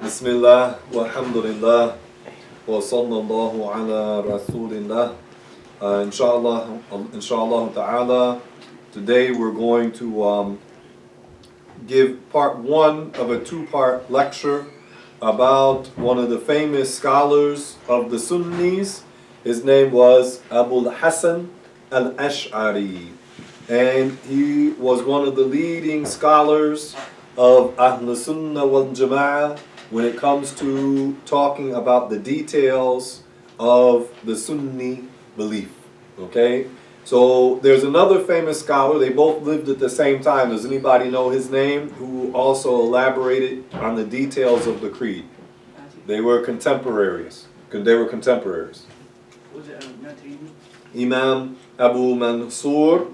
Bismillah, walhamdulillah, wa sallallahu ala rasulillah. Inshallah ta'ala, today we're going to give part one of a two-part lecture about one of the famous scholars of the Sunnis. His name was al-Hasan al-Ashari, and he was one of the leading scholars of Ahl Sunnah wal Jama'ah when it comes to talking about the details of the Sunni belief. Okay? So there's another famous scholar, they both lived at the same time. Does anybody know his name? Who also elaborated on the details of the creed. They were contemporaries. Imam Abu Mansur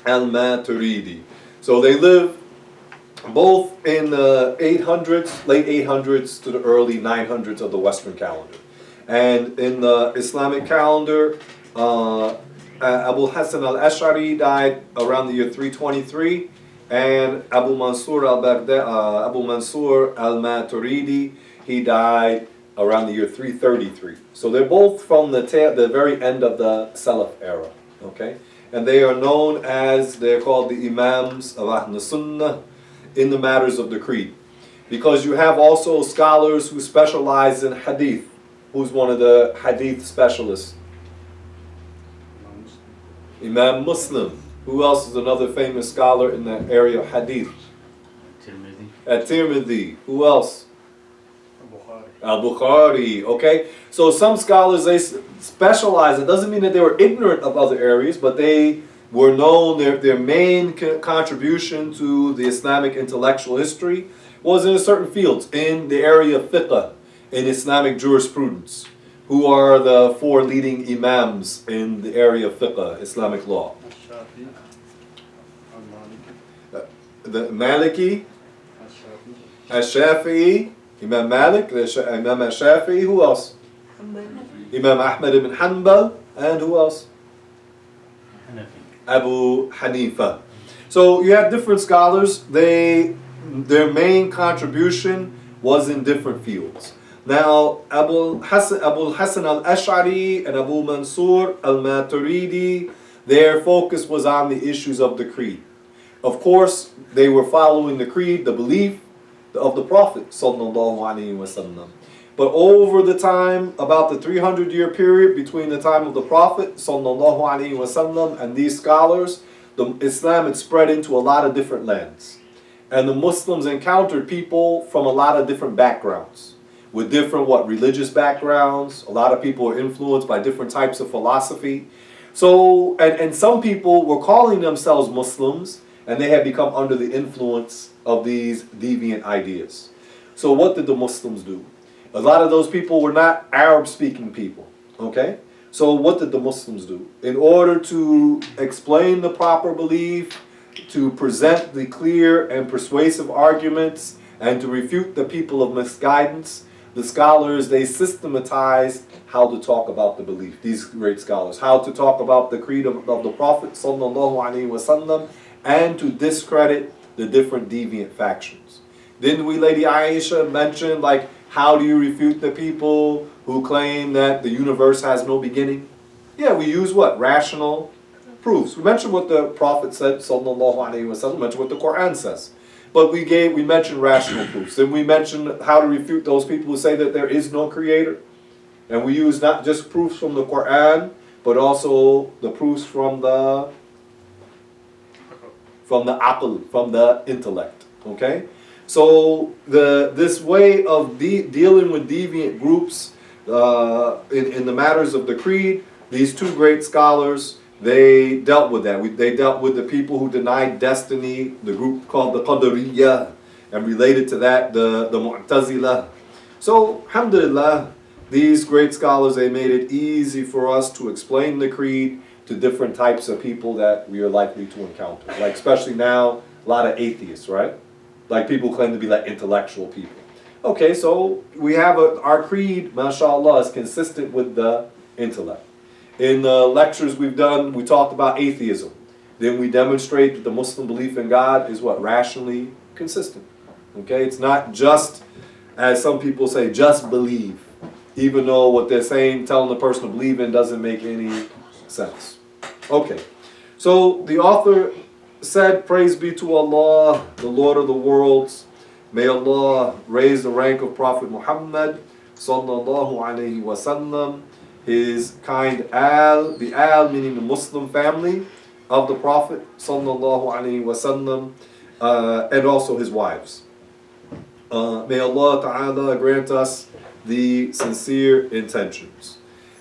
al-Maturidi. So they lived both in the 800s, late 800s to the early 900s of the Western calendar. And in the Islamic calendar, Abu Hasan al-Ashari died around the year 323, and Abu Mansur al-Maturidi, he died around the year 333. So they're both from the very end of the Salaf era, okay? And they are known as, they're called the Imams of Ahl Sunnah in the matters of the creed. Because you have also scholars who specialize in hadith. Who's one of the hadith specialists? Imam Muslim. Who else is another famous scholar in the area of hadith? At-Tirmidhi. Who else? Al-Bukhari. Okay? So some scholars, they specialize. It doesn't mean that they were ignorant of other areas, but they were known, their main contribution to the Islamic intellectual history was in certain fields, in the area of fiqh, in Islamic jurisprudence. Who are the four leading imams in the area of fiqh, Islamic law? The Maliki, al-Shafi'i, Imam Malik, Imam al-Shafi'i, who else? Imam Ahmad ibn Hanbal, and who else? Abu Hanifa. So you have different scholars. Their main contribution was in different fields. Now, Abu Hasan al-Ash'ari and Abu Mansur al-Maturidi, their focus was on the issues of the creed. Of course, they were following the creed, the belief of the Prophet sallallahu alaihi wasallam. But over the time, about the 300-year period between the time of the Prophet sallallahu alaihi wasallam and these scholars, the Islam had spread into a lot of different lands. And the Muslims encountered people from a lot of different backgrounds, with different religious backgrounds. A lot of people were influenced by different types of philosophy. So, and some people were calling themselves Muslims, and they had become under the influence of these deviant ideas. So what did the Muslims do? A lot of those people were not Arab-speaking people, okay? So what did the Muslims do? In order to explain the proper belief, to present the clear and persuasive arguments, and to refute the people of misguidance, the scholars, they systematized how to talk about the belief, these great scholars, how to talk about the creed of the Prophet sallallahu alaihi wasallam, and to discredit the different deviant factions. Didn't we, Lady Aisha, mention how do you refute the people who claim that the universe has no beginning? Yeah, we use what? Rational proofs. We mentioned what the Prophet said, sallallahu alaihi wasallam, mentioned what the Quran says. But we mentioned rational proofs. Then we mentioned how to refute those people who say that there is no creator. And we use not just proofs from the Quran, but also the proofs from the aql, from the intellect. Okay? So this way of dealing with deviant groups in the matters of the creed, these two great scholars, they dealt with that. They dealt with the people who denied destiny, the group called the Qadariyah, and related to that, the Mu'tazila. So, alhamdulillah, these great scholars, they made it easy for us to explain the creed to different types of people that we are likely to encounter. Like especially now, a lot of atheists, right? Like people who claim to be intellectual people. Okay, so we have our creed, mashallah, is consistent with the intellect. In the lectures we've done, we talked about atheism. Then we demonstrate that the Muslim belief in God is rationally consistent. Okay, it's not just as some people say, just believe, even though what they're saying, telling the person to believe in, doesn't make any sense. Okay, so the author said, praise be to Allah, the Lord of the worlds. May Allah raise the rank of Prophet Muhammad sallallahu alaihi wasallam, his kind the al meaning the Muslim family of the Prophet sallallahu alaihi wasallam, and also his wives. May Allah Ta'ala grant us the sincere intentions.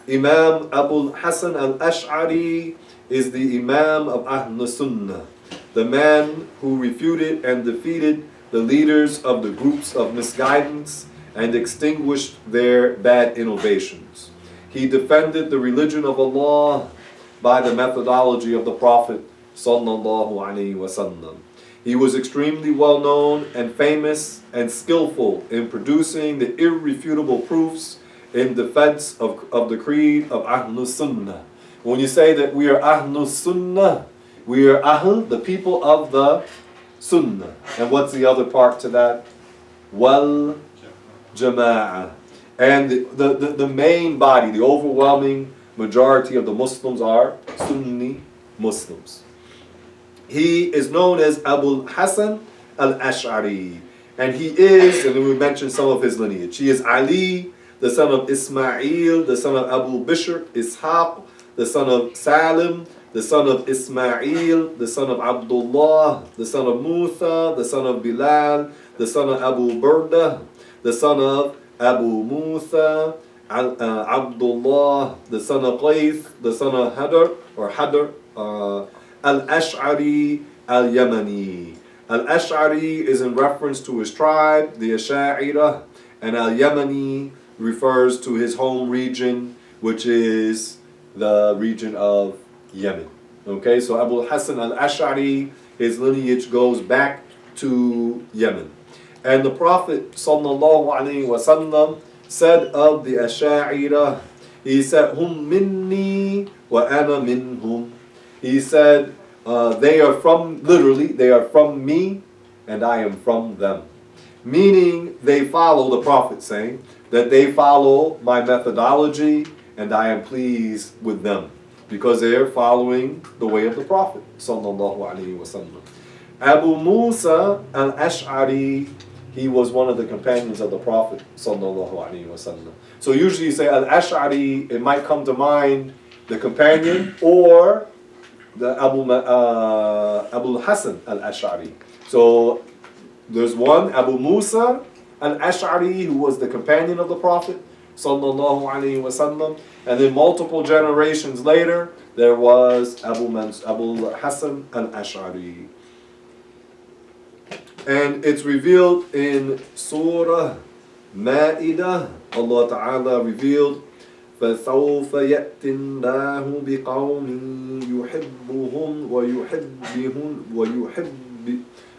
Imam Abu Hassan al-Ash'ari is the Imam of Ahl Sunnah, the man who refuted and defeated the leaders of the groups of misguidance and extinguished their bad innovations. He defended the religion of Allah by the methodology of the Prophet sallallahu alaihi wasallam. He was extremely well known and famous and skillful in producing the irrefutable proofs in defense of the creed of Ahl Sunnah. When you say that we are Ahl Sunnah, we are Ahl, the people of the Sunnah. And what's the other part to that? Wal Jama'ah. And the main body, the overwhelming majority of the Muslims are Sunni Muslims. He is known as Abu Hassan al-Ash'ari. And he is, and we mentioned some of his lineage. He is Ali, the son of Ismail, the son of Abu Bishr, Ishaq, the son of Salim, the son of Ismail, the son of Abdullah, the son of Musa, the son of Bilal, the son of Abu Burda, the son of Abu Musa, Abdullah, the son of Qais, the son of Hadar, al-Ash'ari al-Yamani. Al-Ash'ari is in reference to his tribe, the Ash'ariyah, and al-Yamani refers to his home region, which is the region of Yemen. Okay, so Abu Hassan al-Ash'ari, his lineage goes back to Yemen. And the Prophet sallallahu alaihi wasallam said of the Ash'ariyah, he said, Hum minni wa ana minhum. He said, they are from, literally, they are from me and I am from them. Meaning they follow the Prophet, saying that they follow my methodology and I am pleased with them because they are following the way of the Prophet sallallahu alaihi wasallam. Abu Musa al-Ash'ari, he was one of the companions of the Prophet sallallahu alaihi wasallam. So usually you say al-Ash'ari, it might come to mind the companion or the Abu Hassan al-Ash'ari. So there's one, Abu Musa al-Ash'ari, who was the companion of the Prophet sallallahu alaihi wasallam, and then multiple generations later there was Abu Hassan al-Ash'ari. And it's revealed in Surah Ma'idah. Allah Ta'ala revealed, فَسَوْفَ يَأْتِ اللَّهُ بِقَوْمٍ يُحِبُّهُمْ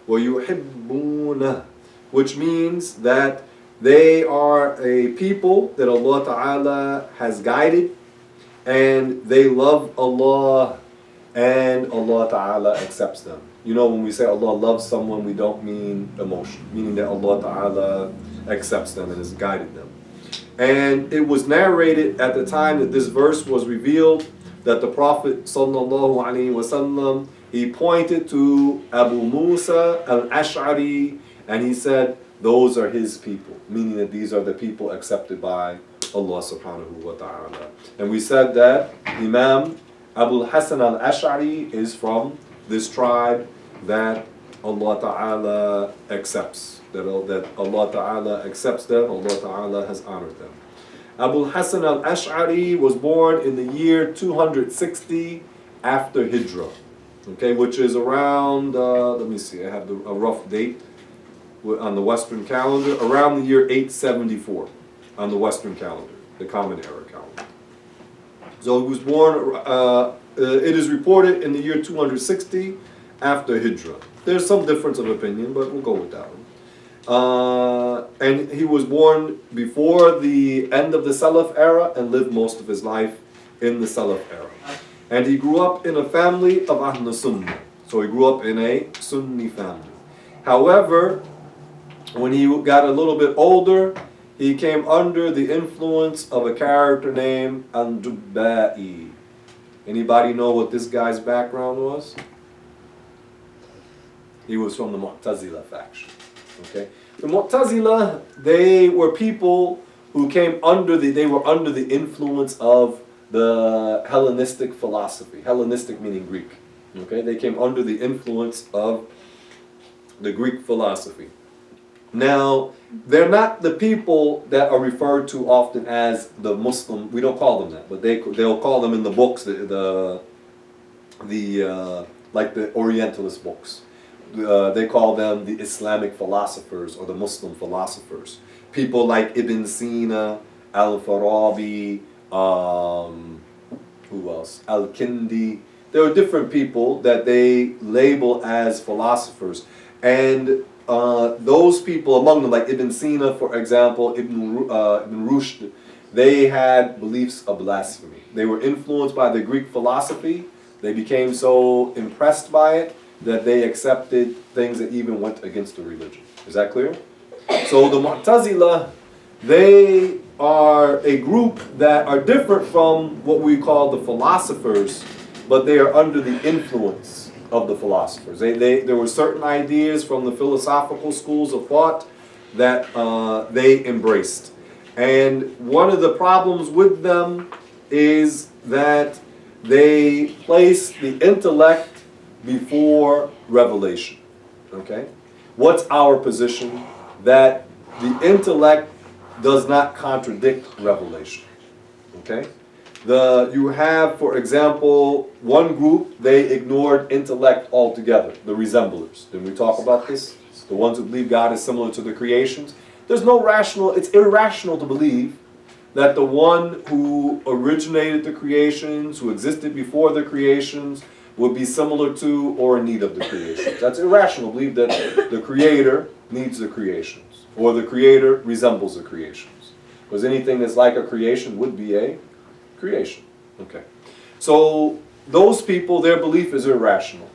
وَيُحِبُّونَهُ, which means that they are a people that Allah Ta'ala has guided and they love Allah and Allah Ta'ala accepts them. You know, when we say Allah loves someone, we don't mean emotion, meaning that Allah Ta'ala accepts them and has guided them. And it was narrated at the time that this verse was revealed that the Prophet sallallahu alaihi wasallam, he pointed to Abu Musa al-Ash'ari and he said, those are his people, meaning that these are the people accepted by Allah subhanahu wa ta'ala. And we said that Imam Abu Hassan al-Ash'ari is from this tribe that Allah Ta'ala accepts, that Allah Ta'ala accepts them, Allah Ta'ala has honored them. Abu Hassan al-Ash'ari was born in the year 260 after Hijrah, okay, which is around, let me see, I have a rough date on the Western calendar, around the year 874 on the Western calendar, the Common Era calendar. So he was born, it is reported in the year 260 after Hijrah. There's some difference of opinion, but we'll go with that one. And he was born before the end of the Salaf era and lived most of his life in the Salaf era. And he grew up in a family of Ahl Sunnah. So he grew up in a Sunni family. However, When he got a little bit older, he came under the influence of a character named al-Jubba'i. Anybody know what this guy's background was? He was from the Mu'tazila faction. Okay, the Mu'tazila, they were people who came under they were under the influence of the Hellenistic philosophy. Hellenistic meaning Greek. Okay, they came under the influence of the Greek philosophy. Now, they're not the people that are referred to often as the Muslim. We don't call them that, but they'll call them in the books the like the Orientalist books. They call them the Islamic philosophers or the Muslim philosophers. People like Ibn Sina, al-Farabi, who else? Al-Kindi. There are different people that they label as philosophers. And those people, among them, like Ibn Sina, for example, Ibn Rushd, they had beliefs of blasphemy. They were influenced by the Greek philosophy. They became so impressed by it that they accepted things that even went against the religion. Is that clear? So the Mu'tazila, they are a group that are different from what we call the philosophers, but they are under the influence of the philosophers. There were certain ideas from the philosophical schools of thought that they embraced. And one of the problems with them is that they place the intellect before revelation. Okay? What's our position? That the intellect does not contradict revelation. Okay? You have, for example, one group, they ignored intellect altogether, the resemblers. Didn't we talk about this? The ones who believe God is similar to the creations. There's no it's irrational to believe that the one who originated the creations, who existed before the creations, would be similar to or in need of the creations. That's irrational to believe that the creator needs the creations, or the creator resembles the creations. Because anything that's like a creation would be a creation. Okay. So those people, their belief is irrational.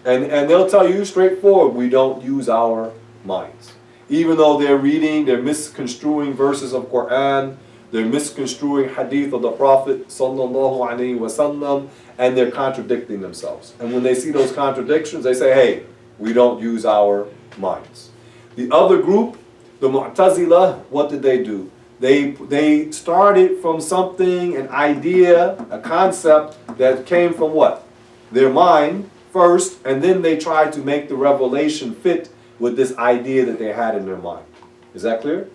And they'll tell you straightforward, we don't use our minds. Even though they're misconstruing verses of Quran, they're misconstruing hadith of the Prophet sallallahu alaihi wasallam, and they're contradicting themselves. And when they see those contradictions, they say, hey, we don't use our minds. The other group, the Mu'tazila, what did they do? They started from something, an idea, a concept that came from what? Their mind first, and then they tried to make the revelation fit with this idea that they had in their mind. Is that clear?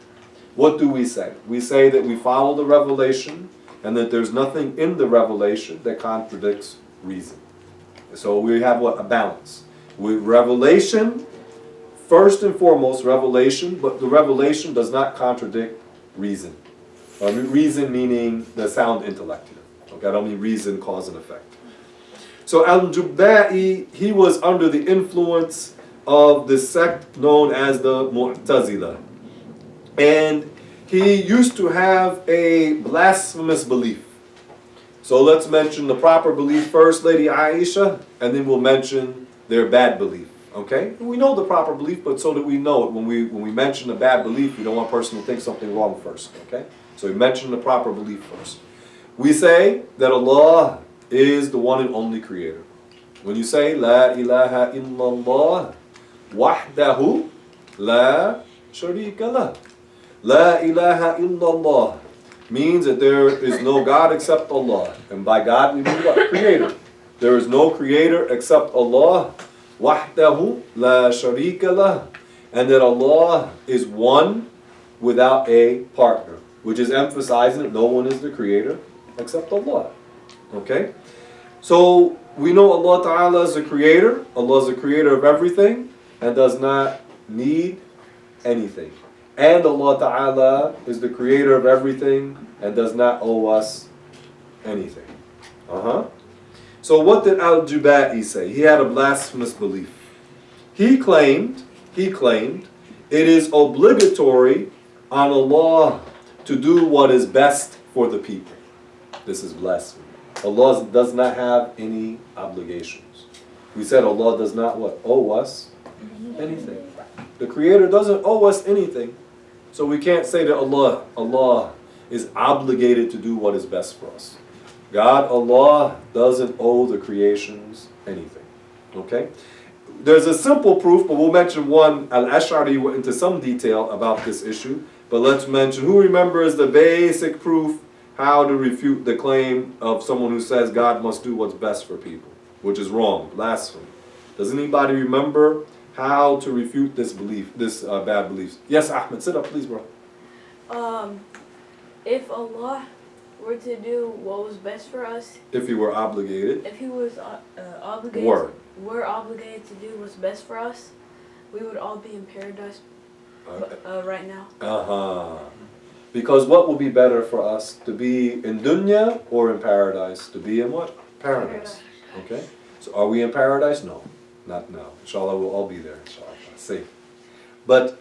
What do we say? We say that we follow the revelation and that there's nothing in the revelation that contradicts reason. So we have what? A balance. With revelation, first and foremost, revelation, but the revelation does not contradict reason. Reason meaning the sound intellect here. Okay, I don't mean reason, cause and effect. So al-Jubba'i, he was under the influence of the sect known as the Mu'tazila. And he used to have a blasphemous belief. So let's mention the proper belief first, Lady Aisha, and then we'll mention their bad belief. Okay? We know the proper belief, but so that we know it, when we mention a bad belief, we don't want a person to think something wrong first. Okay? So we mention the proper belief first. We say that Allah is the one and only creator. When you say La ilaha illallah wahdahu la sharika lah. La ilaha illallah means that there is no God except Allah. And by God we mean what? Creator. There is no creator except Allah. Wahdahu la sharika lah. And that Allah is one without a partner. Which is emphasizing that no one is the creator except Allah. Okay? So we know Allah Ta'ala is the creator. Allah is the creator of everything and does not need anything. And Allah Ta'ala is the creator of everything and does not owe us anything. So what did al-Jubba'i say? He had a blasphemous belief. He claimed it is obligatory on Allah to do what is best for the people. This is blasphemy. Allah does not have any obligations. We said Allah does not what? Owe us anything. The Creator doesn't owe us anything. So we can't say that Allah is obligated to do what is best for us. God, Allah, doesn't owe the creations anything. Okay? There's a simple proof, but we'll mention one. Al-Ashari went into some detail about this issue. But let's mention, who remembers the basic proof how to refute the claim of someone who says God must do what's best for people, which is wrong, blasphemy. Does anybody remember how to refute this belief, this bad beliefs? Yes, Ahmed, sit up, please, bro. If Allah were to do what was best for us, If he were obligated, if He was obligated, we're obligated to do what's best for us, we would all be in paradise right now. Because what would be better for us? To be in dunya or in paradise? To be in what? Paradise. Okay? So are we in paradise? No. Not now. Inshallah, we'll all be there. Inshallah. Safe. But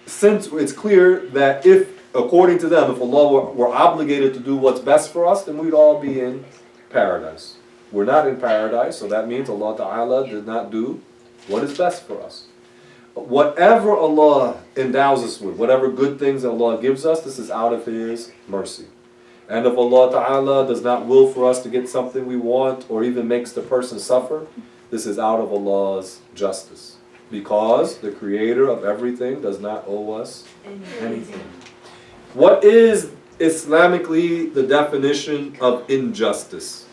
since it's clear that if, according to them, if Allah were obligated to do what's best for us, then we'd all be in paradise. We're not in paradise, so that means Allah Ta'ala did not do what is best for us. Whatever Allah endows us with, whatever good things Allah gives us, this is out of His mercy. And if Allah Ta'ala does not will for us to get something we want, or even makes the person suffer, this is out of Allah's justice. Because the Creator of everything does not owe us anything. What is Islamically the definition of injustice?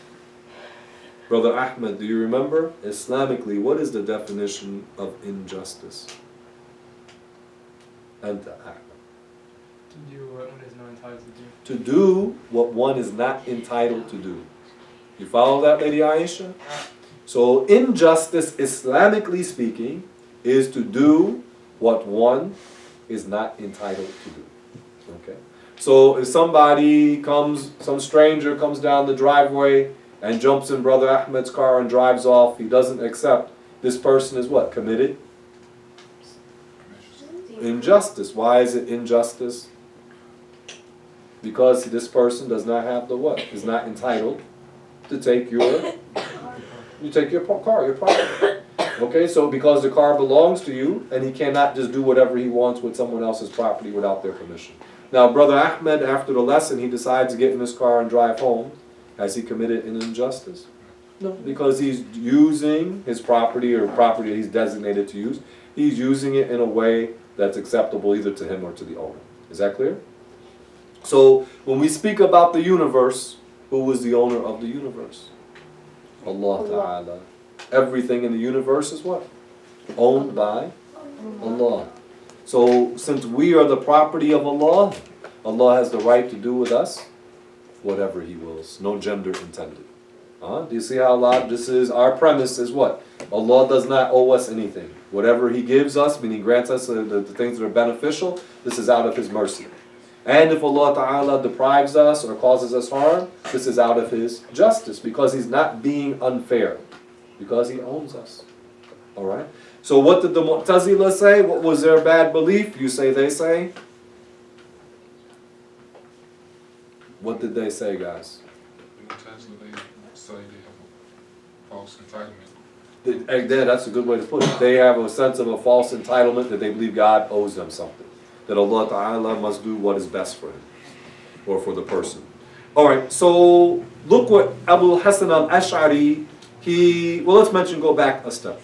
Brother Ahmed, do you remember? Islamically, what is the definition of injustice? Anta Ahmed. To do what one is not entitled to do. To do what one is not entitled to do. You follow that, Lady Aisha? So injustice, Islamically speaking, is to do what one is not entitled to do. Okay? So if somebody comes, some stranger comes down the driveway and jumps in Brother Ahmed's car and drives off, he doesn't accept, this person is what? Committed? Injustice. Why is it injustice? Because this person does not have the what? Is not entitled to take your, you take your car, your property. Okay, so because the car belongs to you, and he cannot just do whatever he wants with someone else's property without their permission. Now, Brother Ahmed, after the lesson, he decides to get in his car and drive home. Has he committed an injustice? No, because he's using his property or property he's designated to use. He's using it in a way that's acceptable either to him or to the owner. Is that clear? So when we speak about the universe, who is the owner of the universe? Allah Ta'ala. Everything in the universe is what? Owned by Allah. So since we are the property of Allah, Allah has the right to do with us whatever He wills. No gender intended. Do you see how Allah, this is our premise is what? Allah does not owe us anything. Whatever He gives us, meaning grants us the things that are beneficial, this is out of His mercy. And if Allah Ta'ala deprives us or causes us harm, this is out of His justice, because He's not being unfair, because He owns us. Alright? So what did the Mu'tazila say? What was their bad belief? You say, they say? What did they say, guys? The Mu'tazila, they say they have a false entitlement. That's a good way to put it. They have a sense of a false entitlement that they believe God owes them something. That Allah Ta'ala must do what is best for him or for the person. Alright, so look what Abu Hasan al-Ash'ari, go back a step.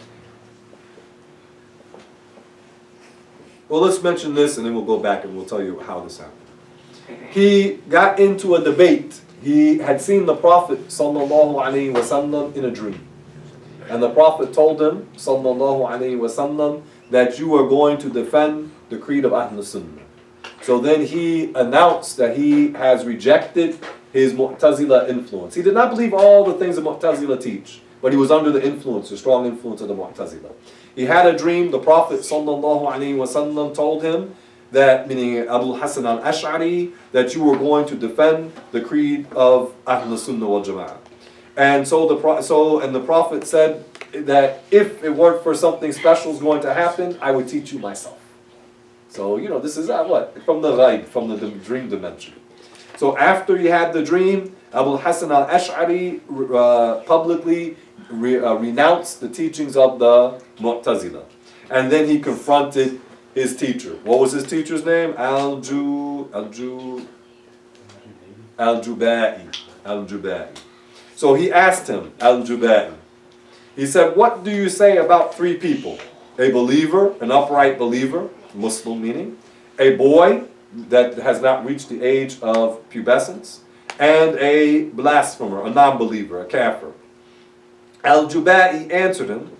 Well, let's mention this and then we'll go back and we'll tell you how this happened. He got into a debate. He had seen the Prophet sallallahu alaihi wasallam in a dream. And the Prophet told him, sallallahu alaihi wasallam, that you are going to defend the creed of Ahl Sunnah. So then he announced that he has rejected his Mu'tazila influence. He did not believe all the things the Mu'tazila teach, but he was under the influence, the strong influence of the Mu'tazila. He had a dream. The Prophet sallallahu alaihi wasallam told him that, meaning Abu Hasan al-Ash'ari, that you were going to defend the creed of Ahl Sunnah wal Jama'ah. And so the Prophet said that if it weren't for something special is going to happen, I would teach you myself. So, this is what? From the ghaib, from the dream dimension. So after he had the dream, Abu Hasan al-Ash'ari publicly renounced the teachings of the Mu'tazila. And then he confronted his teacher. What was his teacher's name? Al-Jubai. So he asked him, Al-Jubai. He said, what do you say about three people? A believer, an upright believer, Muslim meaning, a boy that has not reached the age of pubescence, and a blasphemer, a non-believer, a kafir. Al-Jubai answered him.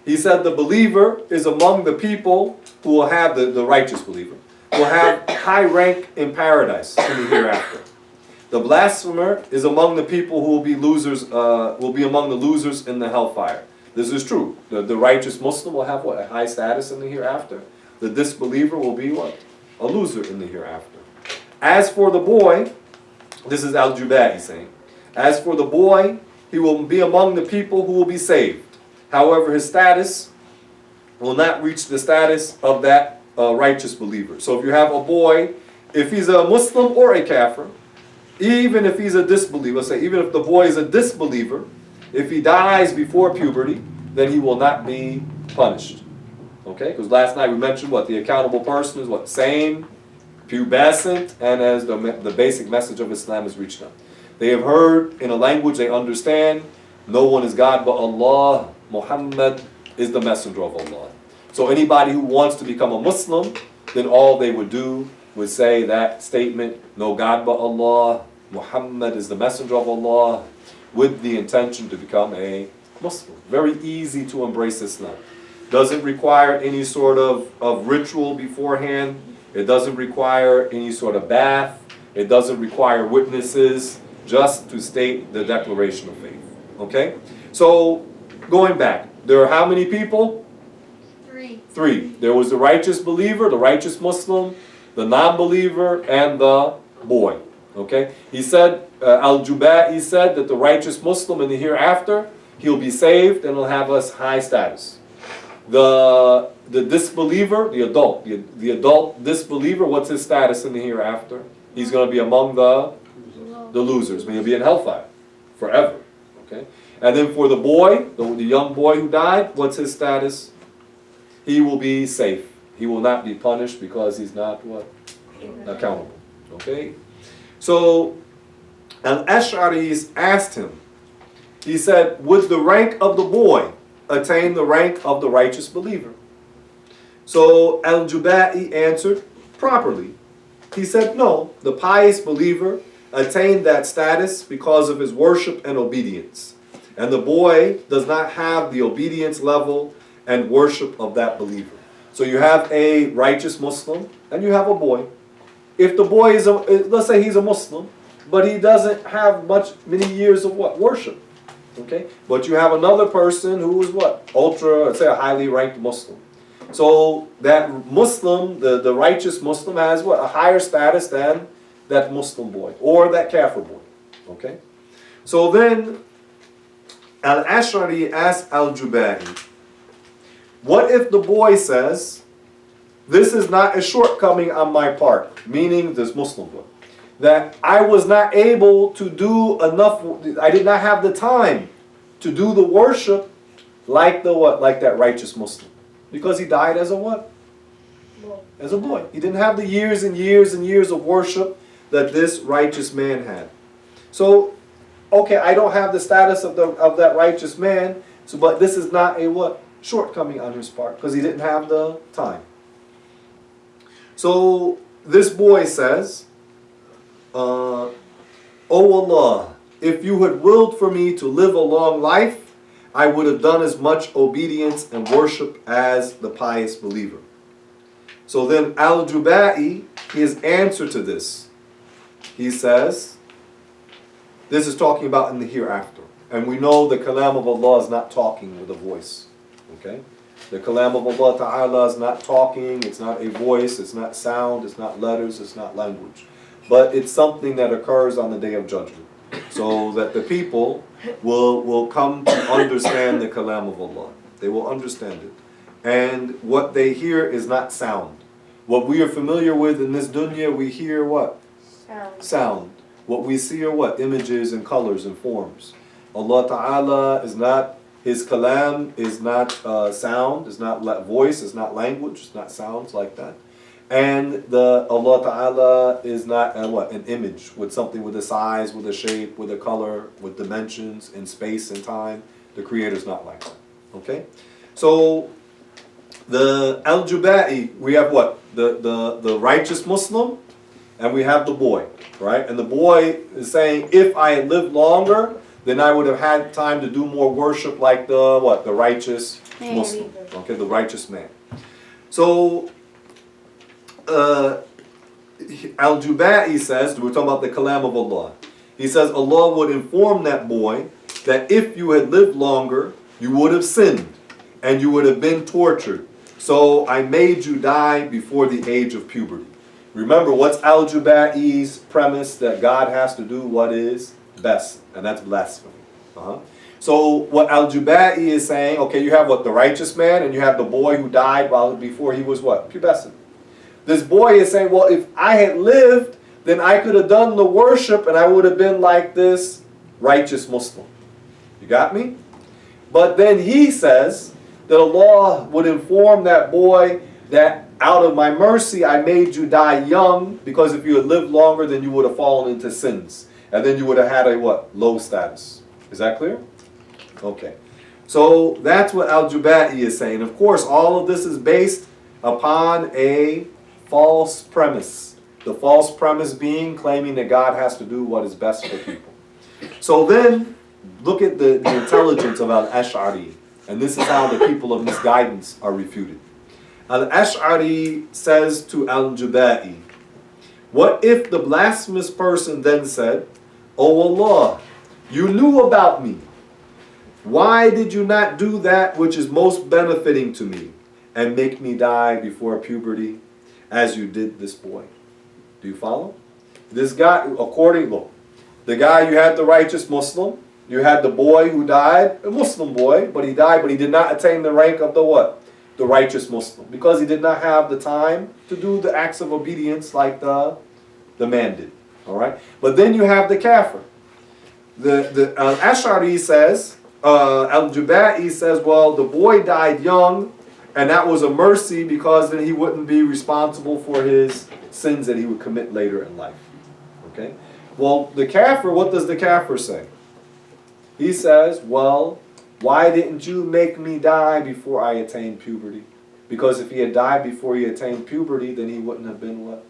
He said the believer is among the people who will have, the righteous believer, will have high rank in paradise in the hereafter. The blasphemer is among the people who will be losers, will be among the losers in the hellfire. This is true. The righteous Muslim will have what? A high status in the hereafter. The disbeliever will be what? A loser in the hereafter. As for the boy, this is Al-Jubai saying, as for the boy, he will be among the people who will be saved. However, his status will not reach the status of that righteous believer. So if you have a boy, if he's a Muslim or a kafir, even if he's a disbeliever, let's say even if the boy is a disbeliever, if he dies before puberty, then he will not be punished. Okay? Because last night we mentioned what? The accountable person is what? Sane, pubescent, and as the basic message of Islam has reached them. They have heard in a language they understand, no one is God but Allah, Muhammad is the messenger of Allah. So anybody who wants to become a Muslim, then all they would do would say that statement, no God but Allah, Muhammad is the messenger of Allah, with the intention to become a Muslim. Very easy to embrace Islam. Doesn't require any sort of ritual beforehand. It doesn't require any sort of bath. It doesn't require witnesses, just to state the declaration of faith. Okay? So, going back, there are how many people? Three. There was the righteous believer, the righteous Muslim, the non-believer, and the boy. Okay? He said, Al-Jubai said that the righteous Muslim in the hereafter, he'll be saved and he'll have a high status. The disbeliever, the adult disbeliever, what's his status in the hereafter? He's going to be among the losers. I mean, he'll be in hellfire forever. Okay? And then for the boy, the young boy who died, what's his status? He will be safe. He will not be punished because he's not what? Accountable. Okay? So, al-Ash'aris asked him, he said, would the rank of the boy attain the rank of the righteous believer? So, Al-Jubai answered properly. He said, no, the pious believer attained that status because of his worship and obedience. And the boy does not have the obedience level and worship of that believer. So you have a righteous Muslim and you have a boy. If the boy is, let's say he's a Muslim, but he doesn't have many years of what? Worship. Okay? But you have another person who is what? Ultra, let's say a highly ranked Muslim. So that Muslim, the righteous Muslim has what? A higher status than that Muslim boy or that Kafir boy. Okay? So then al-Ash'ari asked al-Jubai, what if the boy says, this is not a shortcoming on my part, meaning this Muslim boy, that I was not able to do enough, I did not have the time to do the worship like the what? Like that righteous Muslim. Because he died as a what? As a boy. He didn't have the years and years and years of worship that this righteous man had. So, okay, I don't have the status of that righteous man, so but this is not a what? Shortcoming on his part, because he didn't have the time. So this boy says, O Allah, if you had willed for me to live a long life, I would have done as much obedience and worship as the pious believer. So then al-Jubai, his answer to this, he says, this is talking about in the hereafter. And we know the kalam of Allah is not talking with a voice. Okay? The kalam of Allah Ta'ala is not talking, it's not a voice, it's not sound, it's not letters, it's not language. But it's something that occurs on the Day of Judgment. So that the people will come to understand the kalam of Allah. They will understand it. And what they hear is not sound. What we are familiar with in this dunya, we hear what? Sound. What we see are what? Images and colors and forms. Allah Ta'ala is not His kalam is not sound, is not voice, is not language, it's not sounds like that. And the Allah Ta'ala is not an image with something with a size, with a shape, with a color, with dimensions in space and time. The Creator is not like that. Okay? So the al-Jubai, we have what? The righteous Muslim, and we have the boy, right? And the boy is saying, if I had lived longer, then I would have had time to do more worship like the what? The righteous Muslim. Okay, the righteous man. So al-Jubai says, we're talking about the kalam of Allah. He says Allah would inform that boy that if you had lived longer, you would have sinned and you would have been tortured. So I made you die before the age of puberty. Remember, what's al-Jubai's premise? That God has to do what is best, and that's blasphemy. So what al-Jubai is saying, okay, you have what? The righteous man, and you have the boy who died before he was what? Pubescent. This boy is saying, well, if I had lived, then I could have done the worship and I would have been like this righteous Muslim. You got me? But then he says that Allah would inform that boy that out of my mercy I made you die young, because if you had lived longer then you would have fallen into sins. And then you would have had a what? Low status. Is that clear? Okay. So that's what al-Jubai is saying. Of course, all of this is based upon a false premise. The false premise being claiming that God has to do what is best for people. So then, look at the intelligence of al-Ashari. And this is how the people of misguidance are refuted. Al-Ashari says to al-Jubai, what if the blasphemous person then said, O Allah, you knew about me. Why did you not do that which is most benefiting to me and make me die before puberty as you did this boy? Do you follow? This guy, the guy, you had the righteous Muslim, you had the boy who died, a Muslim boy, but he died, but he did not attain the rank of the what? The righteous Muslim, because he did not have the time to do the acts of obedience like the man did. All right? But then you have the kafir. The al-Ashari says, al-Jubai says, well, the boy died young, and that was a mercy because then he wouldn't be responsible for his sins that he would commit later in life. Okay? Well, the kafir, what does the kafir say? He says, well, why didn't you make me die before I attained puberty? Because if he had died before he attained puberty, then he wouldn't have been what?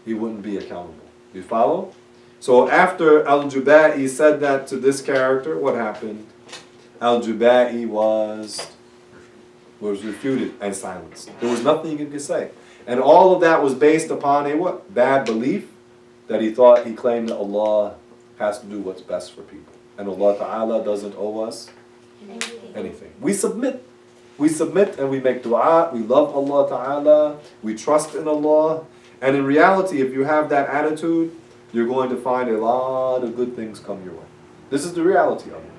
He wouldn't be accountable. You follow? So after al-Jubai said that to this character, what happened? Al-Jubai was refuted and silenced. There was nothing he could say. And all of that was based upon a what? Bad belief that he claimed that Allah has to do what's best for people. And Allah Ta'ala doesn't owe us anything. We submit. We submit and we make dua. We love Allah Ta'ala. We trust in Allah. And in reality, if you have that attitude, you're going to find a lot of good things come your way. This is the reality of it.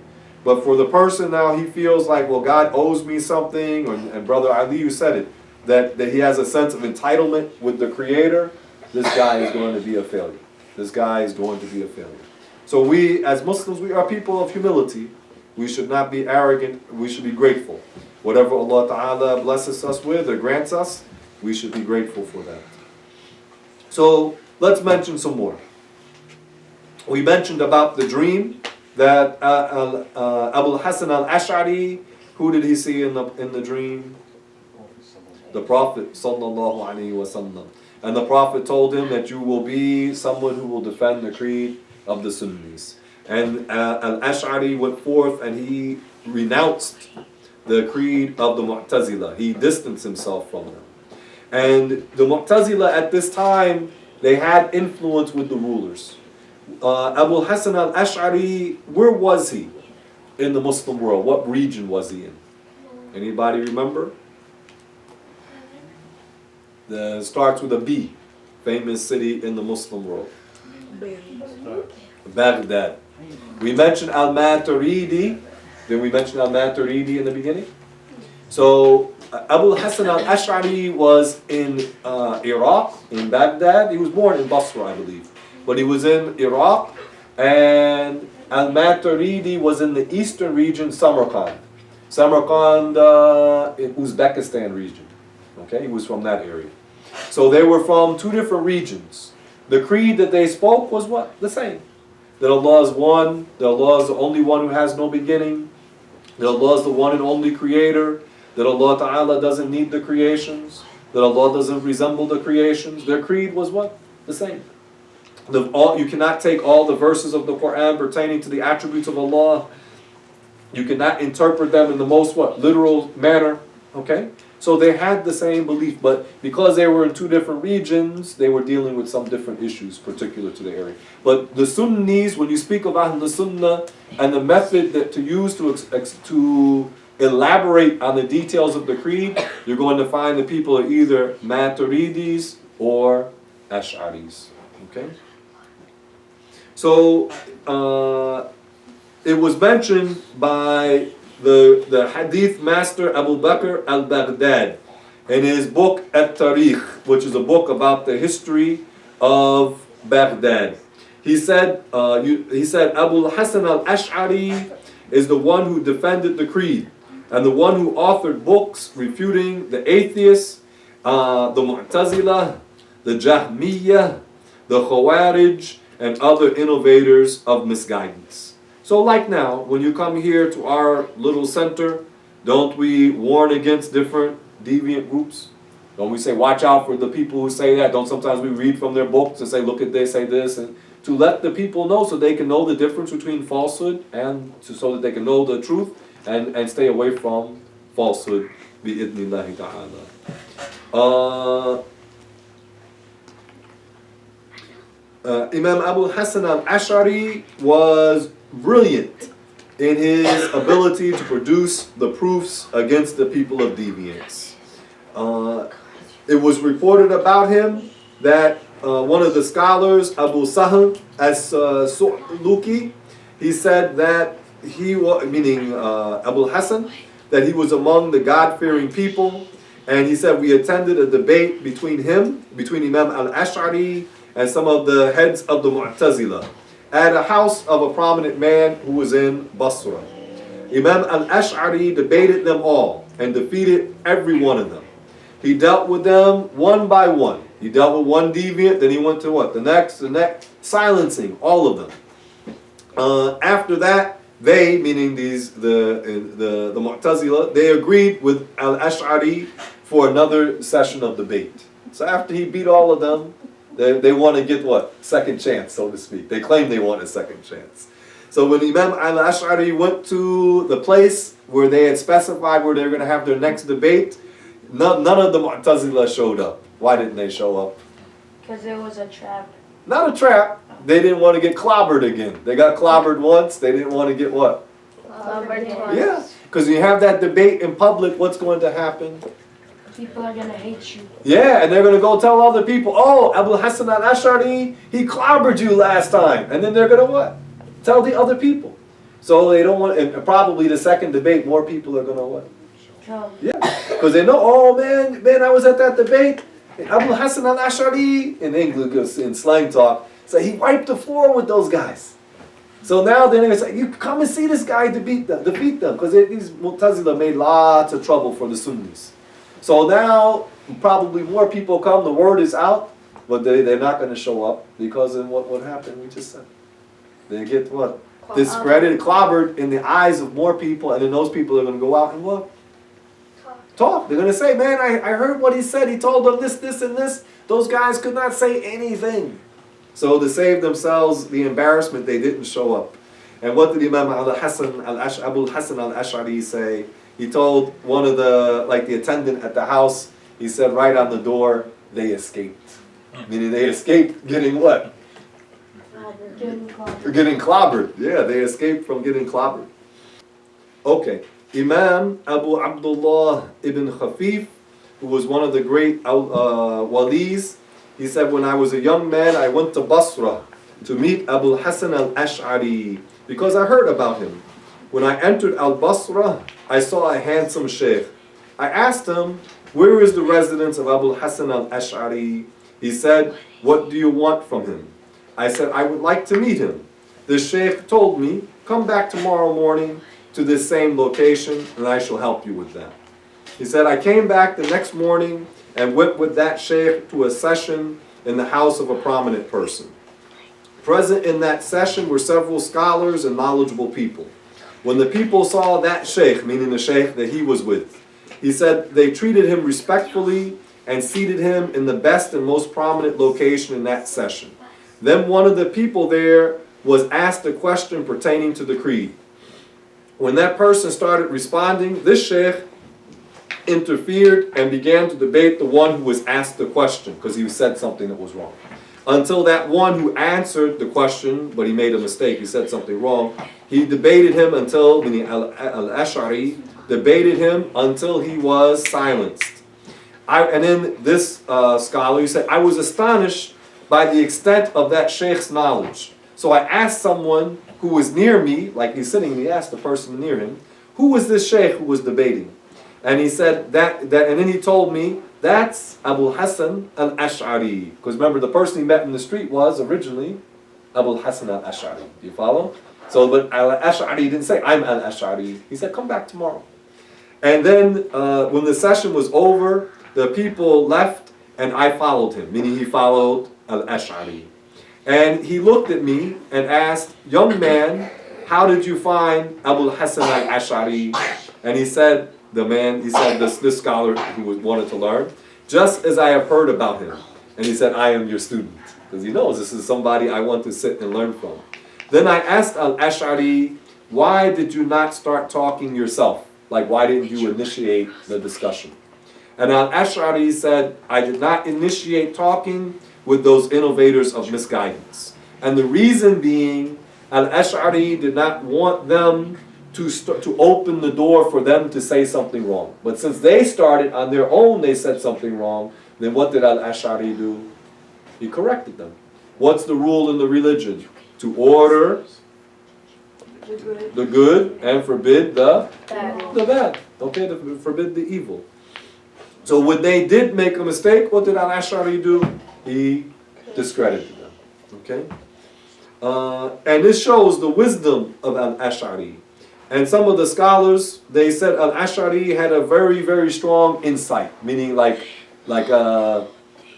But for the person now, he feels like, well, God owes me something, and Brother Ali, you said it, that he has a sense of entitlement with the Creator, this guy is going to be a failure. This guy is going to be a failure. So we, as Muslims, we are people of humility. We should not be arrogant. We should be grateful. Whatever Allah Ta'ala blesses us with or grants us, we should be grateful for that. So let's mention some more. We mentioned about the dream that Abu Hassan al-Ash'ari, who did he see in the dream? The Prophet sallallahu alaihi wasallam. And the Prophet told him that you will be someone who will defend the creed of the Sunnis. And al-Ash'ari went forth and he renounced the creed of the Mu'tazila. He distanced himself from them. And the Mu'tazila at this time, they had influence with the rulers. Abu Hassan al-Ash'ari, where was he in the Muslim world? What region was he in? Anybody remember? Starts with a B. Famous city in the Muslim world. Baghdad. We mentioned al-Maturidi. Did we mention al-Maturidi in the beginning? So Abu Hassan al-Ash'ari was in Iraq, in Baghdad. He was born in Basra, I believe. But he was in Iraq, and Al-Maturidi was in the eastern region, Samarkand. Samarkand, in Uzbekistan region. Okay, he was from that area. So they were from two different regions. The creed that they spoke was what? The same. That Allah is one, that Allah is the only one who has no beginning, that Allah is the one and only creator, that Allah Ta'ala doesn't need the creations, that Allah doesn't resemble the creations. Their creed was what? The same. You cannot take all the verses of the Quran pertaining to the attributes of Allah. You cannot interpret them in the most what? Literal manner. Okay? So they had the same belief, but because they were in two different regions, they were dealing with some different issues particular to the area. But the Sunnis, when you speak of Ahl Sunnah and the method that to use to elaborate on the details of the creed, you're going to find the people are either Maturidis or Ash'aris. Okay? So it was mentioned by the hadith master Abu Bakr al-Baghdad in his book At-Tarikh, which is a book about the history of Baghdad. He said Abu Hasan al-Ash'ari is the one who defended the creed and the one who authored books refuting the atheists, the Mu'tazila, the Jahmiyyah, the Khawarij, and other innovators of misguidance. So like now, when you come here to our little center, don't we warn against different deviant groups? Don't we say, watch out for the people who say that? Don't sometimes we read from their books and say, look at this, say this, and to let the people know so they can know the difference between falsehood and so that they can know the truth and stay away from falsehood. Bi-idnillahi ta'ala. Imam Abu Hasan al-Ash'ari was brilliant in his ability to produce the proofs against the people of deviance. It was reported about him that one of the scholars, Abu Sahl as-Su'luki, he said that he was, meaning Abu Hasan, that he was among the God-fearing people, and he said we attended a debate between Imam al-Ash'ari and some of the heads of the Mu'tazila at a house of a prominent man who was in Basra. Imam al-Ash'ari debated them all and defeated every one of them. He dealt with them one by one. He dealt with one deviant, then he went to what? The next, silencing all of them. After that, they, meaning the Mu'tazila, they agreed with al-Ash'ari for another session of debate. So after he beat all of them, they want to get what? Second chance, so to speak. They claim they want a second chance. So when Imam al-Ash'ari went to the place where they had specified where they were going to have their next debate, none of the Mu'tazila showed up. Why didn't they show up? Because it was a trap. Not a trap. They didn't want to get clobbered again. They got clobbered once. They didn't want to get what? Clobbered twice. Yeah. Because you have that debate in public, what's going to happen? People are going to hate you. Yeah, and they're going to go tell other people, oh, Abu Hasan al-Ash'ari, he clobbered you last time. And then they're going to what? Tell the other people. So they don't want, and probably the second debate, more people are going to what? Come. Yeah, because they know, oh man, I was at that debate. Abu Hasan al-Ash'ari, in English, in slang talk, so he wiped the floor with those guys. So now they're going to say, you come and see this guy defeat them. Because these Mu'tazila made lots of trouble for the Sunnis. So now, probably more people come, the word is out, but they're not going to show up because of what happened, we just said. They get what? Discredited, clobbered in the eyes of more people, and then those people are going to go out and what? Talk. They're going to say, man, I heard what he said. He told them this, this, and this. Those guys could not say anything. So to save themselves the embarrassment, they didn't show up. And what did Imam Abu Hasan al-Ash'ari say? He told one of the attendant at the house, he said right on the door, they escaped. Meaning they escaped getting what? Getting clobbered. Yeah, they escaped from getting clobbered. Okay. Imam Abu Abdullah ibn Khafif, who was one of the great walis, he said, when I was a young man, I went to Basra to meet Abu Hasan al-Ash'ari because I heard about him. When I entered al-Basra, I saw a handsome sheikh. I asked him, where is the residence of Abu Hasan al-Ash'ari? He said, what do you want from him? I said, I would like to meet him. the sheikh told me, come back tomorrow morning to this same location and I shall help you with that. He said, I came back the next morning and went with that sheikh to a session in the house of a prominent person. Present in that session were several scholars and knowledgeable people. When the people saw that sheikh, meaning the sheikh that he was with, he said they treated him respectfully and seated him in the best and most prominent location in that session. Then one of the people there was asked a question pertaining to the creed. When that person started responding, this sheikh interfered and began to debate the one who was asked the question because he said something that was wrong. Until that one who answered the question, but he made a mistake, he said something wrong, he debated him until, meaning al-Ashari, debated him until he was silenced. And then this scholar, he said, I was astonished by the extent of that sheikh's knowledge. So I asked someone who was near me, like he's sitting, he asked the person near him, who was this sheikh who was debating? And he said that, and then he told me, that's Abu Hassan al-Ashari. Because remember, the person he met in the street was originally Abu Hassan al-Ashari. Do you follow? So, but al-Ashari didn't say, I'm al-Ashari. He said, come back tomorrow. And then when the session was over, the people left and I followed him, meaning he followed al-Ashari. And he looked at me and asked, young man, how did you find Abu Hassan al-Ashari? And he said, this scholar who wanted to learn, just as I have heard about him. And he said, I am your student. Because he knows this is somebody I want to sit and learn from. Then I asked al-Ashari, why did you not start talking yourself? Like, why didn't you initiate the discussion? And al-Ashari said, I did not initiate talking with those innovators of misguidance. And the reason being, al-Ashari did not want them to open the door for them to say something wrong. But since they started on their own, they said something wrong, then what did al-Ashari do? He corrected them. What's the rule in the religion? To order the good and forbid the bad. Okay, to forbid the evil. So when they did make a mistake, what did al-Ashari do? He discredited them. Okay? And this shows the wisdom of al-Ashari. And some of the scholars, they said al-Ashari had a very, very strong insight, meaning like a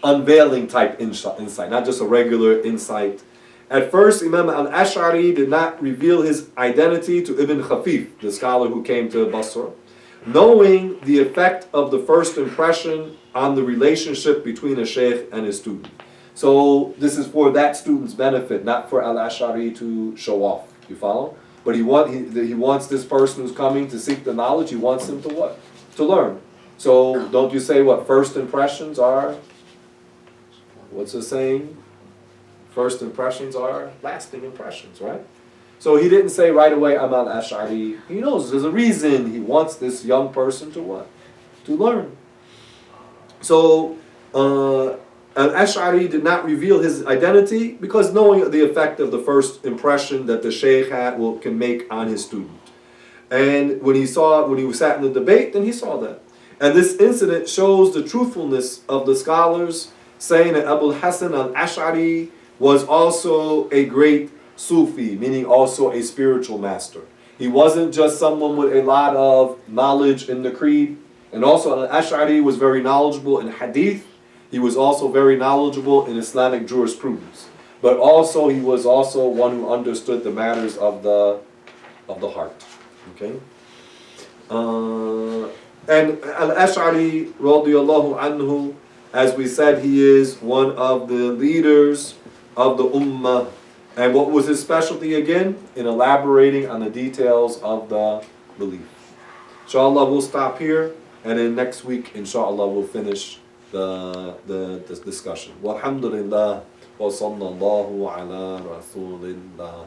unveiling type insight, not just a regular insight. At first, Imam al-Ashari did not reveal his identity to Ibn Khafif, the scholar who came to Basra, knowing the effect of the first impression on the relationship between a sheikh and his student. So this is for that student's benefit, not for al-Ashari to show off. You follow? But he wants this person who's coming to seek the knowledge, he wants him to what? To learn. So don't you say what first impressions are? What's the saying? First impressions are lasting impressions, right? So he didn't say right away, I'm al-Ash'ari. He knows there's a reason he wants this young person to what? To learn. So al-Ash'ari did not reveal his identity because knowing the effect of the first impression that the sheikh can make on his student. And when he sat in the debate, then he saw that. And this incident shows the truthfulness of the scholars, saying that Abu Hassan al-Ash'ari was also a great Sufi, meaning also a spiritual master. He wasn't just someone with a lot of knowledge in the creed. And also al-Ash'ari was very knowledgeable in hadith. He was also very knowledgeable in Islamic jurisprudence. But also he was also one who understood the matters of the heart. Okay? And al-Ash'ari, radiyallahu anhu, as we said, he is one of the leaders of the ummah. And what was his specialty again? In elaborating on the details of the belief. Inshallah, we'll stop here. And then next week, inshallah, we'll finish the discussion. Walhamdulillah, wa sallallahu ala rasulillah.